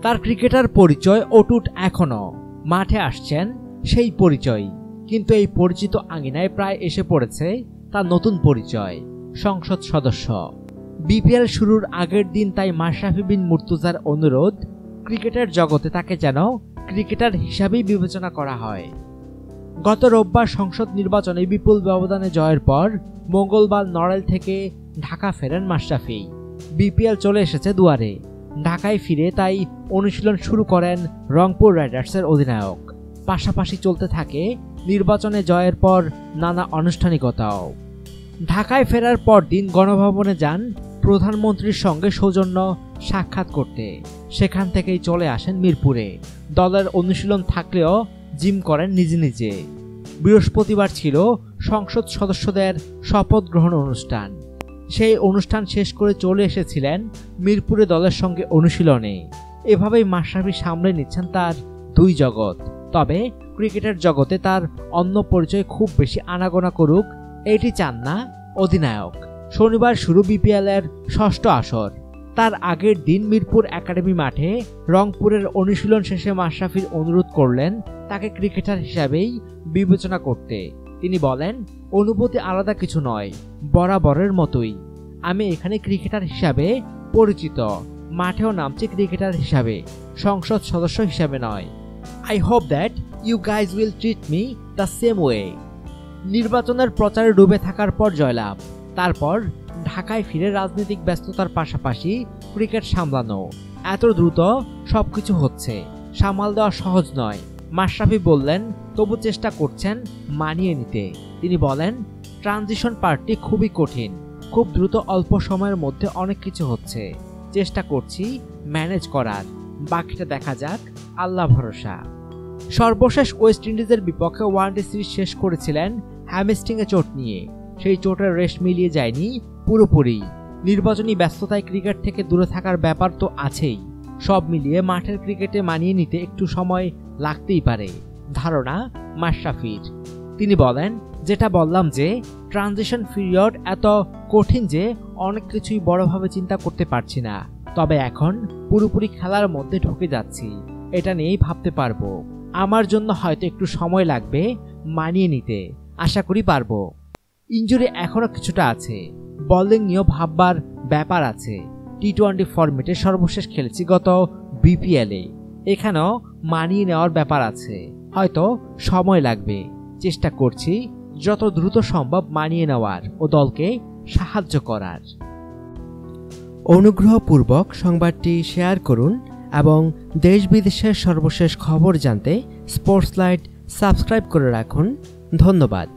তার ক্রিকেটার পরিচয় অটুট এখনো। মাঠে আসছেন সেই পরিচয়, কিন্তু এই পরিচিত আঙিনায় প্রায় এসে পড়েছে তার নতুন পরিচয়, সংসদ সদস্য। বিপিএল শুরুর আগের দিন তাই মাশরাফি বিন মুর্তজার অনুরোধ, ক্রিকেটের জগতে তাকে যেন ক্রিকেটার হিসাবেই বিবেচনা করা হয়। গত রোববার সংসদ নির্বাচনে বিপুল ব্যবধানে জয়ের পর মঙ্গলবার নড়াইল থেকে ঢাকা ফেরেন মাশরাফি। বিপিএল চলে এসেছে দুয়ারে। ঢাকায় ফিরে তাই অনুশীলন শুরু করেন রংপুর রাইডার্সের অধিনায়ক। পাশাপাশি চলতে থাকে নির্বাচনে জয়ের পর নানা আনুষ্ঠানিকতাও। ঢাকায় ফেরার পর দিন গণভবনে যান প্রধানমন্ত্রীর সঙ্গে সৌজন্য সাক্ষাৎ করতে। সেখান থেকেই চলে আসেন মিরপুরে। দলের অনুশীলন থাকলেও জিম করেন নিজে নিজে। বৃহস্পতিবার ছিল সংসদ সদস্যদের শপথ গ্রহণ অনুষ্ঠান। সেই অনুষ্ঠান শেষ করে চলে এসেছিলেন মিরপুরে দলের সঙ্গে অনুশীলনে। এভাবেই মাশরাফি সামলে নিচ্ছেন তার দুই জগৎ। তবে ক্রিকেটের জগতে তার অন্য পরিচয় খুব বেশি আনাগোনা করুক এটি চান না অধিনায়ক। শনিবার শুরু বিপিএলের ষষ্ঠ আসর। তার আগের দিন মিরপুর একাডেমি মাঠে রংপুরের অনুশীলন শেষে মাশরাফির অনুরোধ করলেন তাকে ক্রিকেটার হিসাবেই বিবেচনা করতে। তিনি বলেন, অনুভূতি আলাদা কিছু নয়, বরাবরের মতোই। আমি এখানে ক্রিকেটার হিসাবে পরিচিত, মাঠেও নামছি ক্রিকেটার হিসাবে, সংসদ সদস্য হিসাবে নয়। I hope that you guys will treat me the same way. নির্বাচনের প্রচারে ডুবে থাকার পর জয়লাভ, তারপর ঢাকায় ফিরে রাজনৈতিক ব্যস্ততার পাশাপাশি ক্রিকেট সামলানো। এত দ্রুত সবকিছু হচ্ছে, সামাল দেওয়া সহজ নয়। মাশরাফি বললেন, তবু চেষ্টা করছেন মানিয়ে নিতে। তিনি বলেন, ট্রানজিশন পার্টটি খুবই কঠিন, খুব দ্রুত অল্প সময়ের মধ্যে অনেক কিছু হচ্ছে। চেষ্টা করছি ম্যানেজ করার, বাকিটা দেখা যাক, আল্লাহ ভরসা। সর্বশেষ ওয়েস্ট ইন্ডিজের বিপক্ষে ওয়ানডে সিরিজ শেষ করেছিলেন হ্যামস্ট্রিংয়ে চোট নিয়ে। সেই চোটের রেশ মিলিয়ে যায়নি পুরোপুরি। নির্বাচনী ব্যস্ততায় ক্রিকেট থেকে দূরে থাকার ব্যাপার তো আছেই। সব মিলিয়ে মাঠের ক্রিকেটে মানিয়ে নিতে একটু সময় লাগতেই পারে ধারণা মাশরাফির। তিনি বলেন, যেটা বললাম যে ট্রানজিশন পিরিয়ড এত কঠিন যে অনেক কিছুই বড়ভাবে চিন্তা করতে পারছি না। তবে এখন পুরোপুরি খেলার মধ্যে ঢুকে যাচ্ছি, এটা নিয়েই ভাবতে পারবো। আমার জন্য হয়তো একটু সময় লাগবে মানিয়ে নিতে, আশা করি পারবো। ইনজুরি এখনো কিছুটা আছে, বোলিং নিয়েও ভাববার ব্যাপার আছে। টি-20 ফরম্যাটে সর্বশেষ খেলেছি গত বিপিএলে, এখানেও মানিয়ে নেওয়ার ব্যাপার আছে, হয়তো সময় লাগবে। চেষ্টা করছি যত দ্রুত সম্ভব মানিয়ে নেওয়ার ও দলকে সাহায্য করার। অনুগ্রহপূর্বক সংবাদটি শেয়ার করুন এবং দেশ বিদেশের সর্বশেষ খবর জানতে স্পোর্টস লাইট সাবস্ক্রাইব করে রাখুন। ধন্যবাদ।